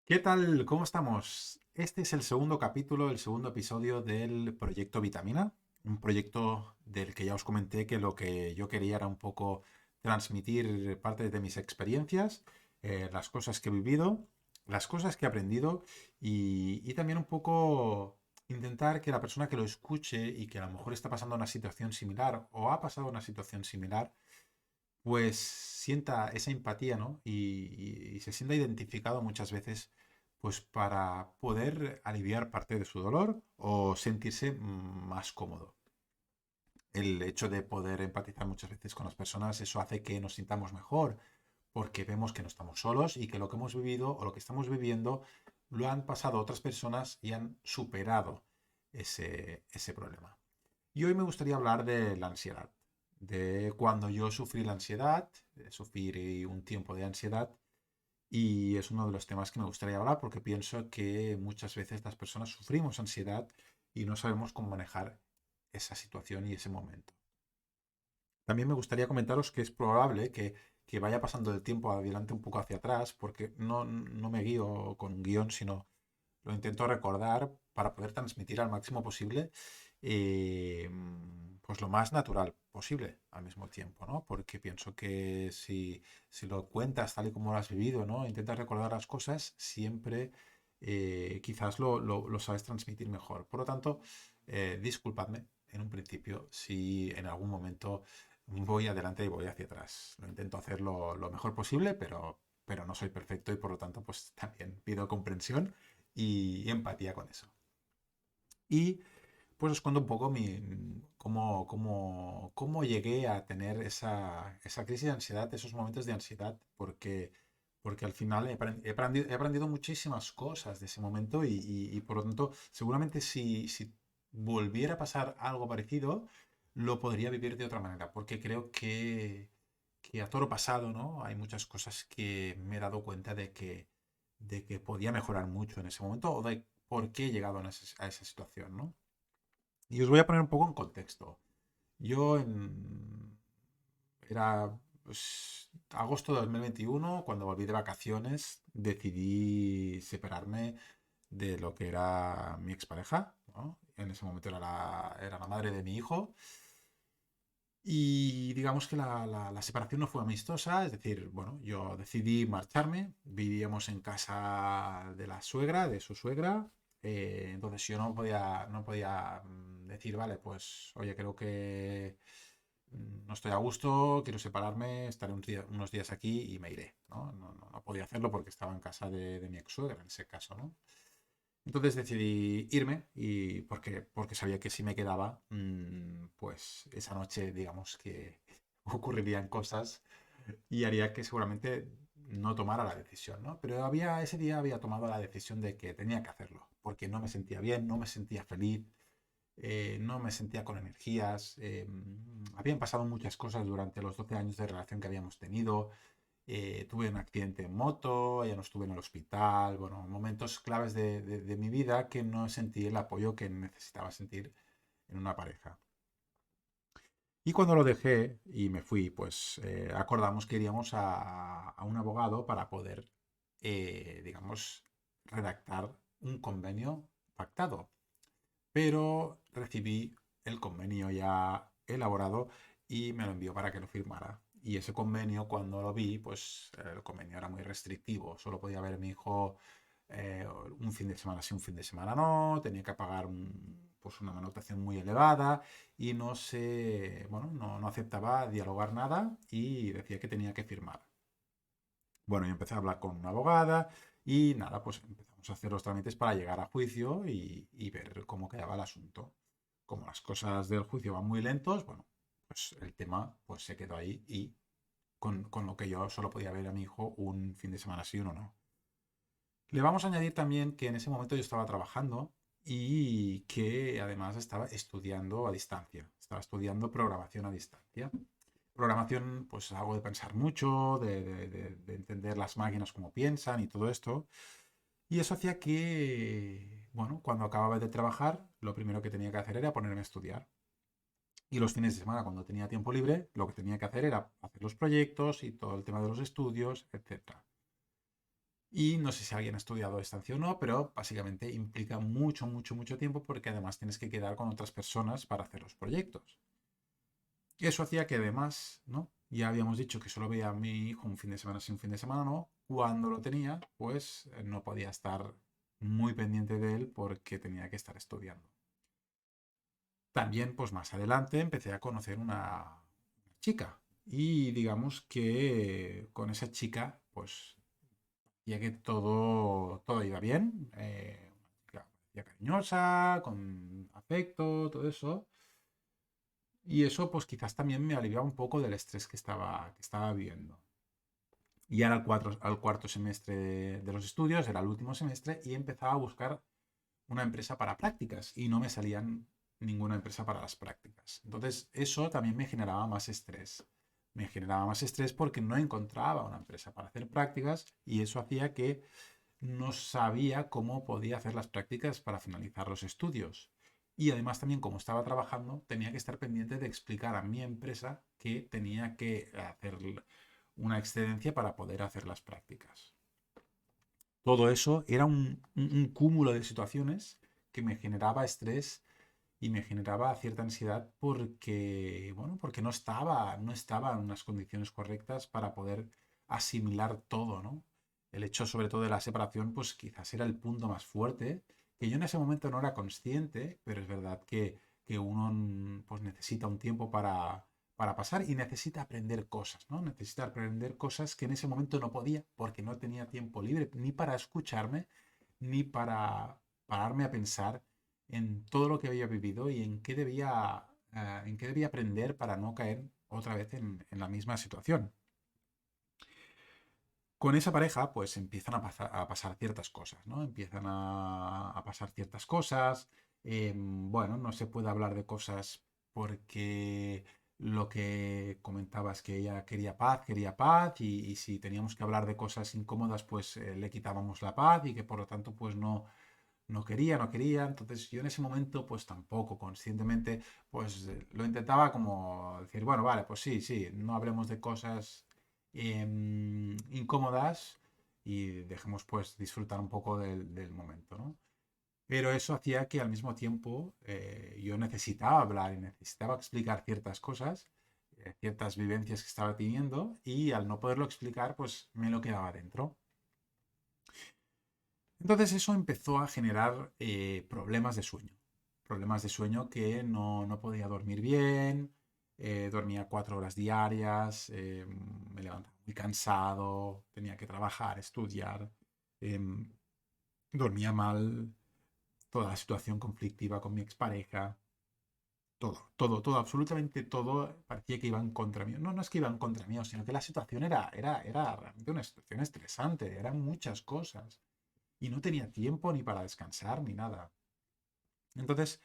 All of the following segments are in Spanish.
¿Qué tal? ¿Cómo estamos? Este es el segundo capítulo, el segundo episodio del proyecto Vitamina, un proyecto del que ya os comenté que lo que yo quería era un poco transmitir parte de mis experiencias, las cosas que he vivido, las cosas que he aprendido y también un poco intentar que la persona que lo escuche y que a lo mejor está pasando una situación similar o ha pasado una situación similar, pues sienta esa empatía, ¿no? Y se sienta identificado muchas veces, pues para poder aliviar parte de su dolor o sentirse más cómodo. El hecho de poder empatizar muchas veces con las personas, eso hace que nos sintamos mejor, porque vemos que no estamos solos y que lo que hemos vivido o lo que estamos viviendo lo han pasado otras personas y han superado ese problema. Y hoy me gustaría hablar de la ansiedad, de cuando yo sufrí la ansiedad, sufrí un tiempo de ansiedad y es uno de los temas que me gustaría hablar porque pienso que muchas veces las personas sufrimos ansiedad y no sabemos cómo manejar esa situación y ese momento. También me gustaría comentaros que es probable que vaya pasando el tiempo adelante un poco hacia atrás porque no me guío con un guión, sino lo intento recordar para poder transmitir al máximo posible, eh, pues lo más natural posible al mismo tiempo, ¿no? Porque pienso que si lo cuentas tal y como lo has vivido, ¿no? Intentas recordar las cosas, siempre quizás lo sabes transmitir mejor. Por lo tanto, disculpadme en un principio si en algún momento voy adelante y voy hacia atrás. Lo intento hacer lo mejor posible, pero no soy perfecto y por lo tanto, pues también pido comprensión y empatía con eso. Y pues os cuento un poco cómo llegué a tener esa crisis de ansiedad, esos momentos de ansiedad, porque al final he aprendido muchísimas cosas de ese momento y por lo tanto, seguramente si volviera a pasar algo parecido, lo podría vivir de otra manera, porque creo que a toro pasado, ¿no? Hay muchas cosas que me he dado cuenta de que podía mejorar mucho en ese momento o de por qué he llegado a esa situación, ¿no? Y os voy a poner un poco en contexto. Yo era agosto de 2021, cuando volví de vacaciones, decidí separarme de lo que era mi expareja, ¿no? En ese momento era la madre de mi hijo. Y digamos que la separación no fue amistosa, es decir, bueno, yo decidí marcharme, vivíamos en casa de la suegra, de su suegra, entonces yo no podía decir, vale, pues oye, creo que no estoy a gusto, quiero separarme, estaré unos días aquí y me iré, ¿no? No podía hacerlo porque estaba en casa de mi ex suegra en ese caso, ¿no? Entonces decidí irme y porque sabía que si me quedaba, pues esa noche, digamos que ocurrirían cosas y haría que seguramente no tomara la decisión, ¿no? Pero ese día había tomado la decisión de que tenía que hacerlo, porque no me sentía bien, no me sentía feliz, no me sentía con energías. Habían pasado muchas cosas durante los 12 años de relación que habíamos tenido. Tuve un accidente en moto, ya no estuve en el hospital, bueno, momentos claves de mi vida que no sentí el apoyo que necesitaba sentir en una pareja. Y cuando lo dejé y me fui, pues acordamos que iríamos a un abogado para poder, digamos, redactar un convenio pactado. Pero recibí el convenio ya elaborado y me lo envió para que lo firmara. Y ese convenio, cuando lo vi, pues el convenio era muy restrictivo. Solo podía ver a mi hijo un fin de semana sí, un fin de semana no. Tenía que pagar pues una manutención muy elevada y no aceptaba dialogar nada y decía que tenía que firmar. Bueno, yo empecé a hablar con una abogada y nada, pues empezamos a hacer los trámites para llegar a juicio y ver cómo quedaba el asunto. Como las cosas del juicio van muy lentos, bueno, pues el tema pues se quedó ahí y con lo que yo solo podía ver a mi hijo un fin de semana sí, uno no. Le vamos a añadir también que en ese momento yo estaba trabajando y que además estaba estudiando a distancia. Estaba estudiando programación a distancia. Programación, pues es algo de pensar mucho, de entender las máquinas cómo piensan y todo esto. Y eso hacía que, bueno, cuando acababa de trabajar, lo primero que tenía que hacer era ponerme a estudiar. Y los fines de semana, cuando tenía tiempo libre, lo que tenía que hacer era hacer los proyectos y todo el tema de los estudios, etcétera. Y no sé si alguien ha estudiado estancia o no, pero básicamente implica mucho, mucho, mucho tiempo porque además tienes que quedar con otras personas para hacer los proyectos. Y eso hacía que además, ¿no? Ya habíamos dicho que solo veía a mi hijo un fin de semana sí, un fin de semana no. Cuando lo tenía, pues no podía estar muy pendiente de él porque tenía que estar estudiando. También, pues más adelante, empecé a conocer una chica. Y digamos que con esa chica, pues ya que todo iba bien. Una chica cariñosa, con afecto, todo eso. Y eso, pues quizás también me aliviaba un poco del estrés que estaba viviendo. Y era al cuarto semestre de los estudios, era el último semestre, y empezaba a buscar una empresa para prácticas. Y no me salían ninguna empresa para las prácticas. Entonces, eso también me generaba más estrés. Me generaba más estrés porque no encontraba una empresa para hacer prácticas y eso hacía que no sabía cómo podía hacer las prácticas para finalizar los estudios. Y además también como estaba trabajando, tenía que estar pendiente de explicar a mi empresa que tenía que hacer una excedencia para poder hacer las prácticas. Todo eso era un cúmulo de situaciones que me generaba estrés y me generaba cierta ansiedad porque, bueno, porque no estaba en unas condiciones correctas para poder asimilar todo, ¿no? El hecho sobre todo de la separación, pues quizás era el punto más fuerte, que yo en ese momento no era consciente, pero es verdad que uno pues necesita un tiempo para pasar y necesita aprender cosas, ¿no? Necesita aprender cosas que en ese momento no podía porque no tenía tiempo libre ni para escucharme, ni para pararme a pensar en todo lo que había vivido y en qué debía aprender para no caer otra vez en la misma situación. Con esa pareja, pues empiezan a pasar ciertas cosas, ¿no? Empiezan a pasar ciertas cosas. Bueno, no se puede hablar de cosas porque lo que comentabas que ella quería paz, y si teníamos que hablar de cosas incómodas, pues le quitábamos la paz y que por lo tanto, pues no quería. Entonces yo en ese momento, pues tampoco conscientemente, pues lo intentaba como decir, bueno, vale, pues sí, sí, no hablemos de cosas incómodas y dejemos pues disfrutar un poco del momento, ¿no? Pero eso hacía que al mismo tiempo yo necesitaba hablar y necesitaba explicar ciertas cosas, ciertas vivencias que estaba teniendo y al no poderlo explicar, pues me lo quedaba dentro. Entonces eso empezó a generar problemas de sueño. Problemas de sueño que no podía dormir bien, dormía 4 horas diarias, me levantaba muy cansado, tenía que trabajar, estudiar, em, dormía mal, toda la situación conflictiva con mi expareja, todo, todo, todo, absolutamente todo parecía que iba en contra mío. No, no es que iba en contra mío, sino que la situación era realmente una situación estresante, eran muchas cosas y no tenía tiempo ni para descansar ni nada. Entonces,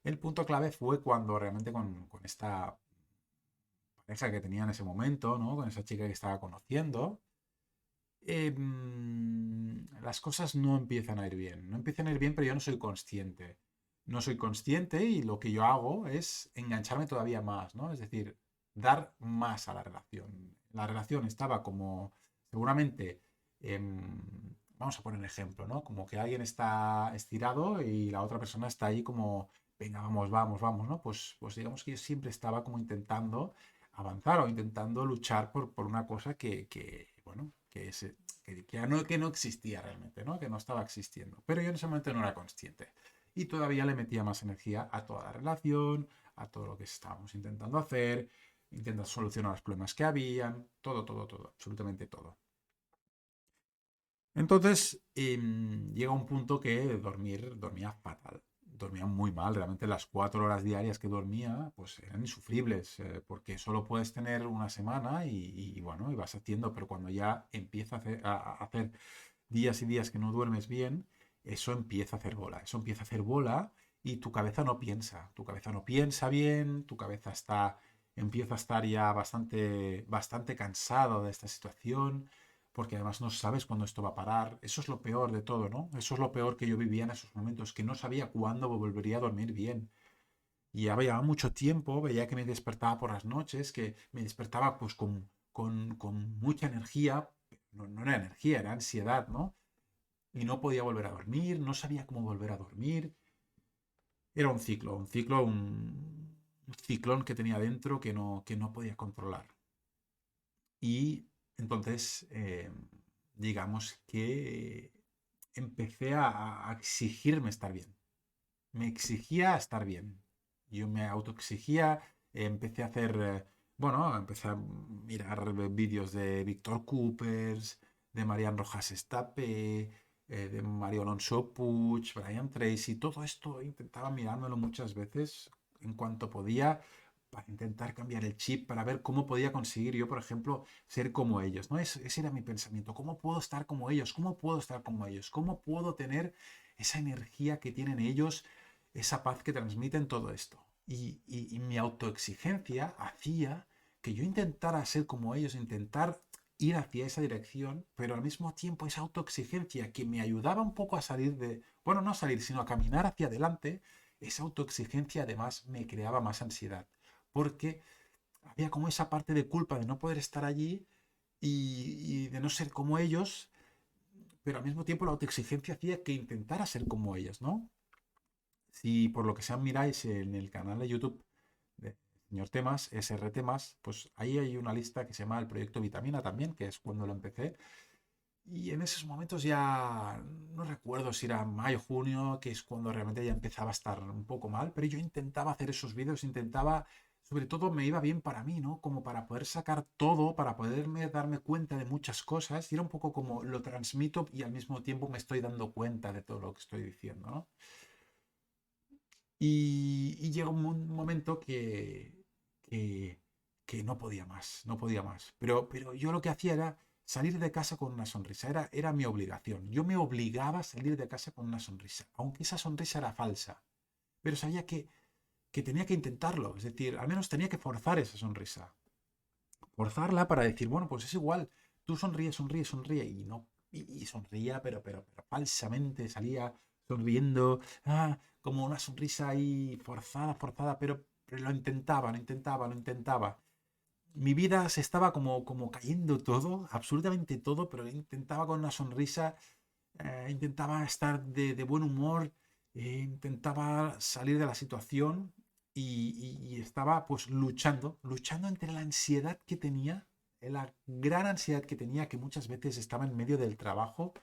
el punto clave fue cuando realmente con esta pareja que tenía en ese momento, ¿no? Con esa chica que estaba conociendo, las cosas no empiezan a ir bien. No empiezan a ir bien, pero yo no soy consciente. No soy consciente y lo que yo hago es engancharme todavía más, ¿no? Es decir, dar más a la relación. La relación estaba como, seguramente, vamos a poner un ejemplo, ¿no? Como que alguien está estirado y la otra persona está ahí como, venga, vamos, vamos, vamos, ¿no? Pues digamos que yo siempre estaba como intentando avanzar o intentando luchar por una cosa bueno, que no existía realmente, ¿no? Que no estaba existiendo. Pero yo en ese momento no era consciente. Y todavía le metía más energía a toda la relación, a todo lo que estábamos intentando hacer, intentar solucionar los problemas que habían, todo, todo, todo, absolutamente todo. Entonces, llega un punto que dormía fatal, dormía muy mal, realmente las 4 horas diarias que dormía, pues eran insufribles, porque solo puedes tener una semana y bueno, y vas haciendo, pero cuando ya empieza a hacer días y días que no duermes bien, eso empieza a hacer bola y tu cabeza no piensa bien, empieza a estar ya bastante, bastante cansado de esta situación porque además no sabes cuándo esto va a parar. Eso es lo peor de todo, ¿no? Eso es lo peor que yo vivía en esos momentos, que no sabía cuándo volvería a dormir bien. Y ya veía mucho tiempo, veía que me despertaba por las noches, que me despertaba pues con mucha energía, no era energía, era ansiedad, ¿no? Y no podía volver a dormir, no sabía cómo volver a dormir. Era un ciclón que tenía dentro que no podía controlar. Y entonces, digamos que empecé a exigirme estar bien. Me exigía estar bien. Yo me autoexigía, empecé a hacer, bueno, empecé a mirar vídeos de Víctor Coopers, de Marian Rojas Estape, de Mario Alonso Puig, Brian Tracy, todo esto intentaba mirármelo muchas veces en cuanto podía para intentar cambiar el chip, para ver cómo podía conseguir yo, por ejemplo, ser como ellos, ¿no? Ese era mi pensamiento. ¿Cómo puedo estar como ellos? ¿Cómo puedo estar como ellos? ¿Cómo puedo tener esa energía que tienen ellos, esa paz que transmiten todo esto? Y mi autoexigencia hacía que yo intentara ser como ellos, intentar ir hacia esa dirección, pero al mismo tiempo esa autoexigencia que me ayudaba un poco a salir de, bueno, no a salir, sino a caminar hacia adelante, esa autoexigencia además me creaba más ansiedad, porque había como esa parte de culpa de no poder estar allí y de no ser como ellos, pero al mismo tiempo la autoexigencia hacía que intentara ser como ellos, ¿no? Si por lo que sea miráis en el canal de YouTube de Señor Temas, SR Temas, pues ahí hay una lista que se llama el Proyecto Vitamina también, que es cuando lo empecé. Y en esos momentos ya no recuerdo si era mayo, junio, que es cuando realmente ya empezaba a estar un poco mal, pero yo intentaba hacer esos vídeos, intentaba, sobre todo me iba bien para mí, ¿no? Como para poder sacar todo, para poderme darme cuenta de muchas cosas, y era un poco como lo transmito y al mismo tiempo me estoy dando cuenta de todo lo que estoy diciendo, ¿no? Y llega un momento que, que no podía más, no podía más. Pero yo lo que hacía era salir de casa con una sonrisa, era mi obligación. Yo me obligaba a salir de casa con una sonrisa, aunque esa sonrisa era falsa. Pero sabía que tenía que intentarlo, es decir, al menos tenía que forzar esa sonrisa. Forzarla para decir, bueno, pues es igual, tú sonríe, sonríe, sonríe, y no, y sonría, pero falsamente salía sonriendo, como una sonrisa ahí forzada, forzada, pero lo intentaba, lo intentaba, lo intentaba. Mi vida se estaba como cayendo todo, absolutamente todo, pero intentaba con una sonrisa, intentaba estar de buen humor, intentaba salir de la situación y estaba pues luchando entre la ansiedad que tenía, la gran ansiedad que tenía, que muchas veces estaba en medio del trabajo,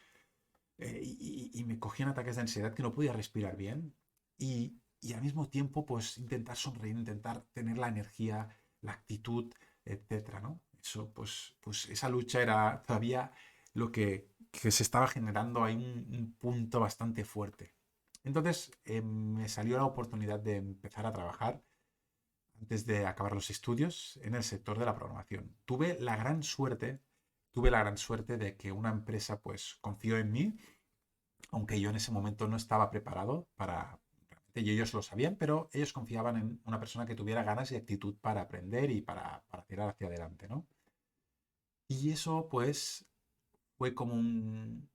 y me cogían ataques de ansiedad que no podía respirar bien y al mismo tiempo pues intentar sonreír, intentar tener la energía, la actitud, etcétera, ¿no? Eso pues esa lucha era todavía lo que se estaba generando ahí un punto bastante fuerte. Entonces me salió la oportunidad de empezar a trabajar antes de acabar los estudios en el sector de la programación. Tuve la gran suerte de que una empresa pues confió en mí, aunque yo en ese momento no estaba preparado para, y ellos lo sabían, pero ellos confiaban en una persona que tuviera ganas y actitud para aprender y para tirar hacia adelante, ¿no? Y eso pues fue como un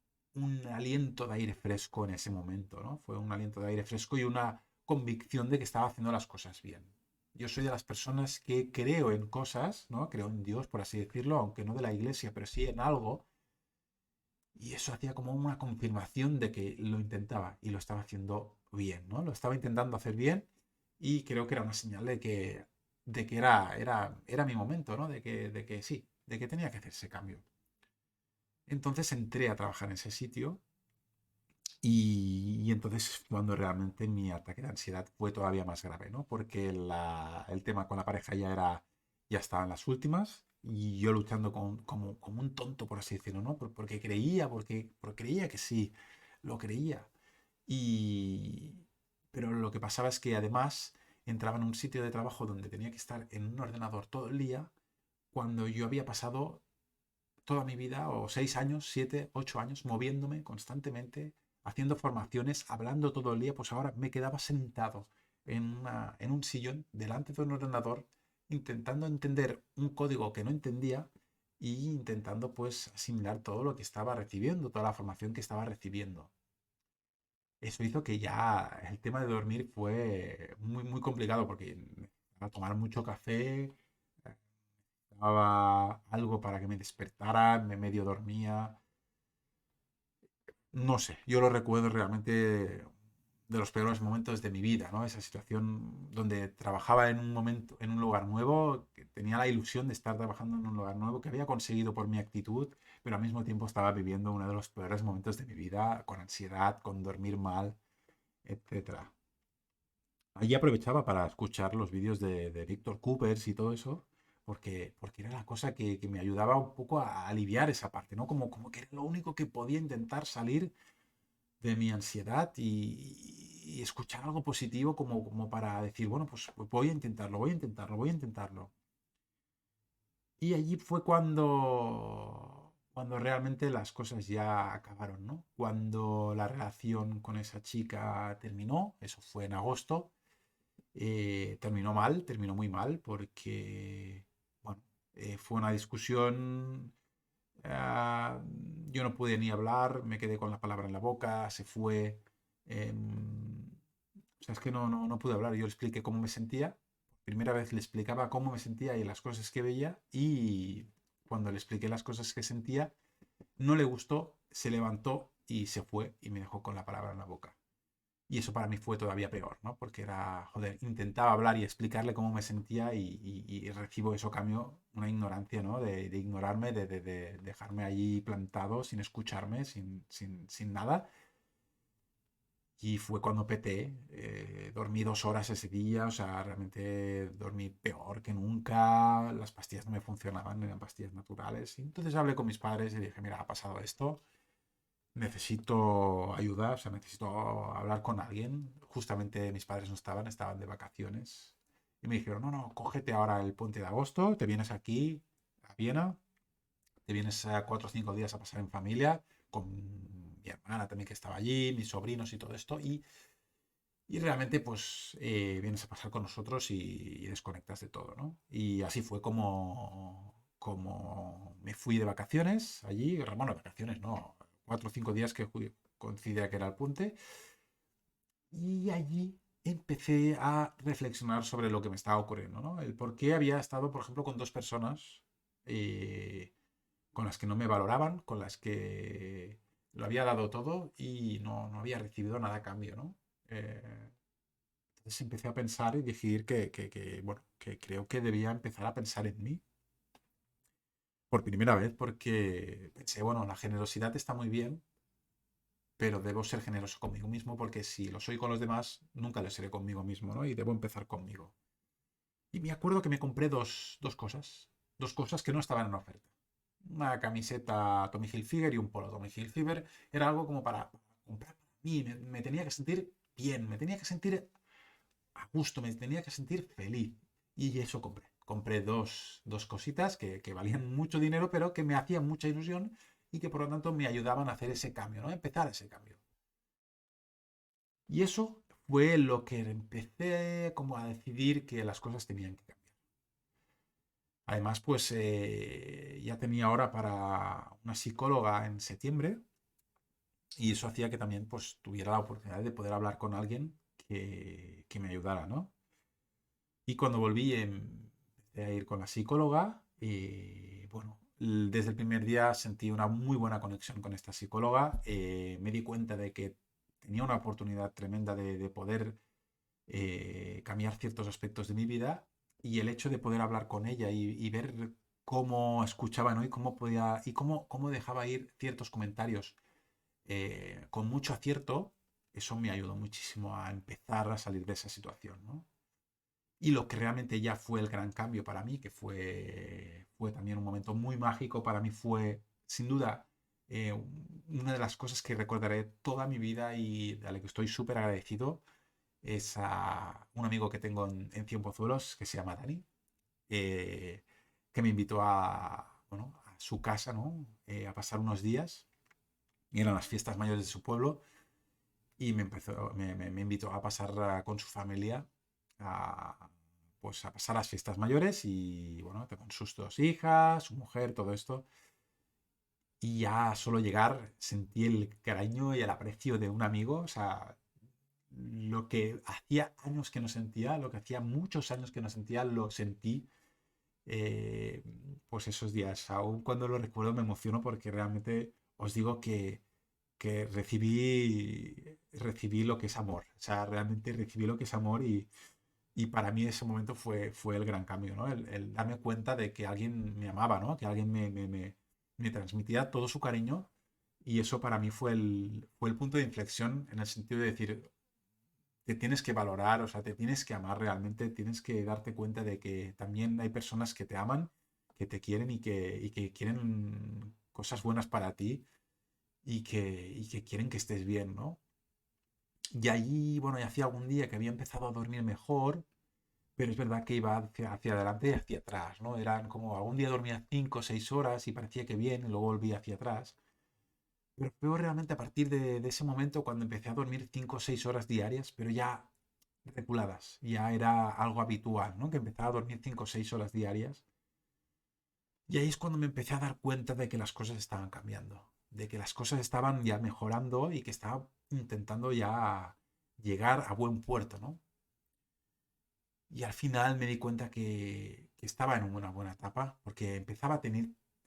aliento de aire fresco en ese momento, ¿no? Fue un aliento de aire fresco y una convicción de que estaba haciendo las cosas bien. Yo soy de las personas que creo en cosas, ¿no? Creo en Dios, por así decirlo, aunque no de la iglesia, pero sí en algo. Y eso hacía como una confirmación de que lo intentaba y lo estaba haciendo bien, ¿no? Lo estaba intentando hacer bien y creo que era una señal de que era mi momento, ¿no? De que sí, de que tenía que hacer ese cambio. Entonces entré a trabajar en ese sitio y entonces cuando realmente mi ataque de ansiedad fue todavía más grave, ¿no? Porque el tema con la pareja ya estaba en las últimas y yo luchando como un tonto, por así decirlo, ¿no? Porque porque creía que sí, lo creía. Y, pero lo que pasaba es que además entraba en un sitio de trabajo donde tenía que estar en un ordenador todo el día cuando yo había pasado toda mi vida, o 6 años, 7, 8 años, moviéndome constantemente, haciendo formaciones, hablando todo el día, pues ahora me quedaba sentado en un sillón delante de un ordenador, intentando entender un código que no entendía e intentando pues asimilar todo lo que estaba recibiendo, toda la formación que estaba recibiendo. Eso hizo que ya el tema de dormir fue muy, muy complicado porque a tomar mucho café, necesitaba algo para que me despertara, me medio dormía. No sé, yo lo recuerdo realmente de los peores momentos de mi vida, ¿no? Esa situación donde trabajaba en un momento, en un lugar nuevo, que tenía la ilusión de estar trabajando en un lugar nuevo que había conseguido por mi actitud, pero al mismo tiempo estaba viviendo uno de los peores momentos de mi vida, con ansiedad, con dormir mal, etcétera. Allí aprovechaba para escuchar los vídeos de Víctor Coopers y todo eso, porque era la cosa que me ayudaba un poco a aliviar esa parte, ¿no? Como que era lo único que podía intentar salir de mi ansiedad y escuchar algo positivo como para decir, bueno, pues voy a intentarlo, voy a intentarlo, voy a intentarlo. Y allí fue cuando realmente las cosas ya acabaron, ¿no? Cuando la relación con esa chica terminó, eso fue en agosto, terminó mal, terminó muy mal, porque, bueno, fue una discusión. Ah, yo no pude ni hablar, me quedé con la palabra en la boca, se fue. O sea, es que no pude hablar. Yo le expliqué cómo me sentía. Primera vez le explicaba cómo me sentía y las cosas que veía. Y cuando le expliqué las cosas que sentía, no le gustó, se levantó y se fue y me dejó con la palabra en la boca. Y eso para mí fue todavía peor, ¿no? Porque era, joder, intentaba hablar y explicarle cómo me sentía y recibo eso a cambio, una ignorancia, ¿no? De ignorarme, de dejarme allí plantado sin escucharme, sin nada. Y fue cuando peté. Dormí 2 horas ese día, o sea, realmente dormí peor que nunca. Las pastillas no me funcionaban, eran pastillas naturales. Y entonces hablé con mis padres y dije, mira, ha pasado esto, necesito ayuda, o sea, necesito hablar con alguien. Justamente mis padres no estaban, estaban de vacaciones. Y me dijeron, no, cógete ahora el puente de agosto, te vienes aquí a Viena, te vienes a 4 o 5 días a pasar en familia, con mi hermana también que estaba allí, mis sobrinos y todo esto, y realmente pues vienes a pasar con nosotros y desconectas de todo, ¿no? Y así fue como me fui de vacaciones allí, bueno, vacaciones no, 4 o 5 días que coincidía que era el puente, y allí empecé a reflexionar sobre lo que me estaba ocurriendo, ¿no? El por qué había estado, por ejemplo, con 2 personas eh, con las que no me valoraban, con las que lo había dado todo y no había recibido nada a cambio, ¿no? Eh, entonces empecé a pensar y decidir bueno, que creo que debía empezar a pensar en mí por primera vez, porque pensé, bueno, la generosidad está muy bien, pero debo ser generoso conmigo mismo porque si lo soy con los demás, nunca lo seré conmigo mismo, ¿no? Y debo empezar conmigo. Y me acuerdo que me compré dos cosas que no estaban en oferta. Una camiseta Tommy Hilfiger y un polo Tommy Hilfiger. Era algo como para comprar para mí. Me tenía que sentir bien, me tenía que sentir a gusto, me tenía que sentir feliz. Y eso compré. Compré dos cositas que valían mucho dinero, pero que me hacían mucha ilusión y que por lo tanto me ayudaban a hacer ese cambio, ¿no? A empezar ese cambio. Y eso fue lo que empecé como a decidir que las cosas tenían que cambiar. Además, pues ya tenía hora para una psicóloga en septiembre y eso hacía que también pues tuviera la oportunidad de poder hablar con alguien que me ayudara, ¿no? Y cuando volví empecé a ir con la psicóloga y bueno, desde el primer día sentí una muy buena conexión con esta psicóloga. Me di cuenta de que tenía una oportunidad tremenda de poder cambiar ciertos aspectos de mi vida y el hecho de poder hablar con ella y ver cómo escuchaba, ¿no? Y cómo podía y cómo dejaba ir ciertos comentarios con mucho acierto, eso me ayudó muchísimo a empezar a salir de esa situación, ¿no? Y lo que realmente ya fue el gran cambio para mí, que fue también un momento muy mágico para mí, fue sin duda eh, una de las cosas que recordaré toda mi vida y de la que estoy súper agradecido es a un amigo que tengo en Cienpozuelos que se llama Dani, eh, que me invitó bueno, a su casa, ¿no? A pasar unos días. Y eran las fiestas mayores de su pueblo y me invitó a pasar con su familia a, pues a pasar las fiestas mayores y bueno, con sus 2 hijas, su mujer, todo esto. Y ya solo llegar sentí el cariño y el aprecio de un amigo, o sea, lo que hacía años que no sentía, lo que hacía muchos años que no sentía, lo sentí eh, pues esos días. Aún cuando lo recuerdo me emociono porque realmente os digo que recibí lo que es amor. O sea, realmente recibí lo que es amor y para mí ese momento fue el gran cambio, ¿no? El darme cuenta de que alguien me amaba, ¿no? Que alguien me transmitía todo su cariño y eso para mí fue el punto de inflexión en el sentido de decir, te tienes que valorar, o sea, te tienes que amar realmente, tienes que darte cuenta de que también hay personas que te aman, que te quieren y que quieren cosas buenas para ti y que quieren que estés bien, ¿no? Y allí, bueno, ya hacía algún día que había empezado a dormir mejor, pero es verdad que iba hacia adelante y hacia atrás, ¿no? Eran como algún día dormía 5 o 6 horas y parecía que bien, y luego volvía hacia atrás. Pero fue realmente a partir de ese momento cuando empecé a dormir 5 o 6 horas diarias, pero ya reguladas, ya era algo habitual, ¿no? Que empezaba a dormir 5 o 6 horas diarias. Y ahí es cuando me empecé a dar cuenta de que las cosas estaban cambiando, de que las cosas estaban ya mejorando y que estaba intentando ya llegar a buen puerto, ¿no? Y al final me di cuenta que estaba en una buena etapa, porque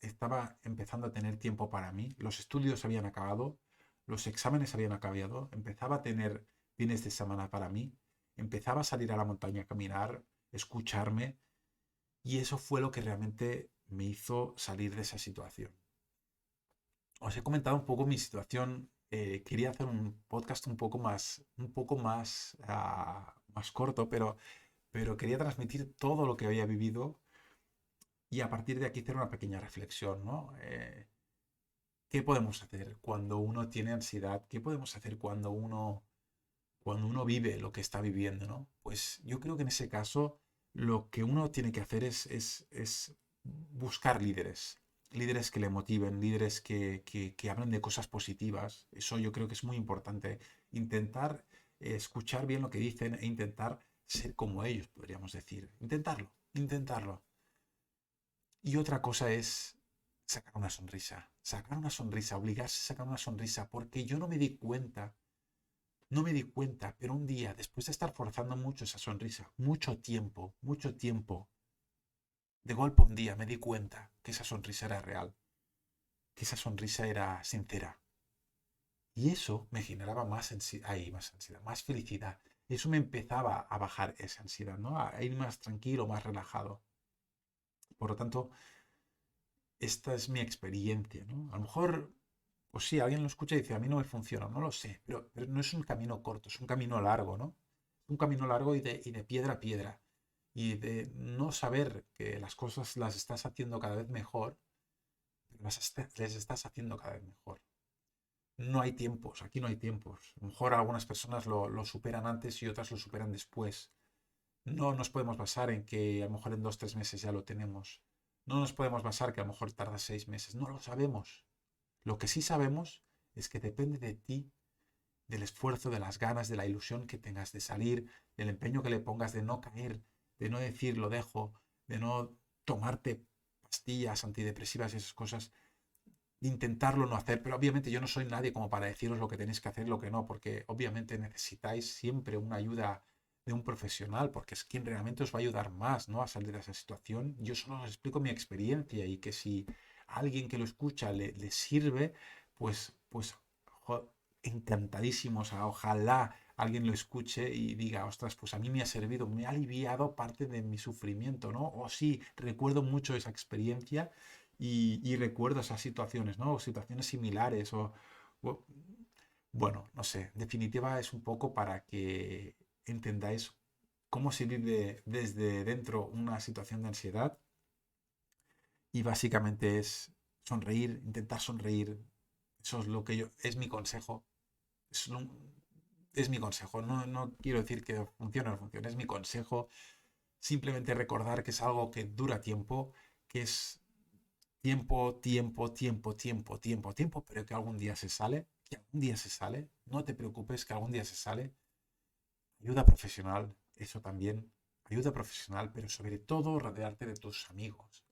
estaba empezando a tener tiempo para mí, los estudios habían acabado, los exámenes habían acabado, empezaba a tener fines de semana para mí, empezaba a salir a la montaña a caminar, escucharme, y eso fue lo que realmente me hizo salir de esa situación. Os he comentado un poco mi situación. Quería hacer un podcast un poco más corto, pero quería transmitir todo lo que había vivido y a partir de aquí hacer una pequeña reflexión, ¿no? ¿Qué podemos hacer cuando uno tiene ansiedad? ¿Qué podemos hacer cuando uno vive lo que está viviendo, ¿no? Pues yo creo que en ese caso lo que uno tiene que hacer es buscar líderes. Líderes que le motiven, líderes que hablen de cosas positivas. Eso yo creo que es muy importante. Intentar escuchar bien lo que dicen e intentar ser como ellos, podríamos decir. Intentarlo, intentarlo. Y otra cosa es sacar una sonrisa, obligarse a sacar una sonrisa, porque yo no me di cuenta, pero un día, después de estar forzando mucho esa sonrisa, mucho tiempo, de golpe un día me di cuenta que esa sonrisa era real, que esa sonrisa era sincera. Y eso me generaba más ansiedad, más felicidad. Eso me empezaba a bajar esa ansiedad, ¿no? A ir más tranquilo, más relajado. Por lo tanto, esta es mi experiencia, ¿no? A lo mejor, pues sí, alguien lo escucha y dice, a mí no me funciona, no lo sé, pero no es un camino corto, es un camino largo, ¿no? Un camino largo y de piedra a piedra. Y de no saber que las cosas las estás haciendo cada vez mejor, les estás haciendo cada vez mejor. No hay tiempos, aquí no hay tiempos. A lo mejor algunas personas lo superan antes y otras lo superan después. No nos podemos basar en que a lo mejor en 2 o 3 meses ya lo tenemos. No nos podemos basar que a lo mejor tarda 6 meses. No lo sabemos. Lo que sí sabemos es que depende de ti, del esfuerzo, de las ganas, de la ilusión que tengas de salir, del empeño que le pongas de no caer, de no decir lo dejo, de no tomarte pastillas antidepresivas y esas cosas, de intentarlo no hacer. Pero obviamente yo no soy nadie como para deciros lo que tenéis que hacer y lo que no, porque obviamente necesitáis siempre una ayuda de un profesional, porque es quien realmente os va a ayudar más, ¿no? A salir de esa situación. Yo solo os explico mi experiencia y que si a alguien que lo escucha le sirve, pues encantadísimo. O sea, ojalá alguien lo escuche y diga, ostras, pues a mí me ha servido, me ha aliviado parte de mi sufrimiento, ¿no? O sí, recuerdo mucho esa experiencia y recuerdo esas situaciones, ¿no? O situaciones similares o- bueno, no sé, en definitiva es un poco para que entendáis cómo se vive desde dentro una situación de ansiedad y básicamente es sonreír, intentar sonreír. Eso es lo que es mi consejo. Es, es mi consejo. No, no quiero decir que funcione o no funcione, es mi consejo. Simplemente recordar que es algo que dura tiempo, que es tiempo, tiempo, tiempo, tiempo, tiempo, tiempo, pero que algún día se sale, que algún día se sale. No te preocupes, que algún día se sale. Ayuda profesional, eso también. Ayuda profesional, pero sobre todo rodearte de tus amigos,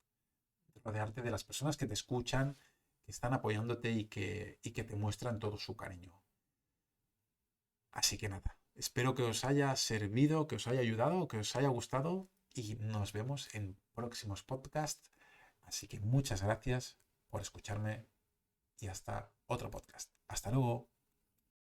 rodearte de las personas que te escuchan, que están apoyándote y que te muestran todo su cariño. Así que nada, espero que os haya servido, que os haya ayudado, que os haya gustado y nos vemos en próximos podcasts. Así que muchas gracias por escucharme y hasta otro podcast. Hasta luego.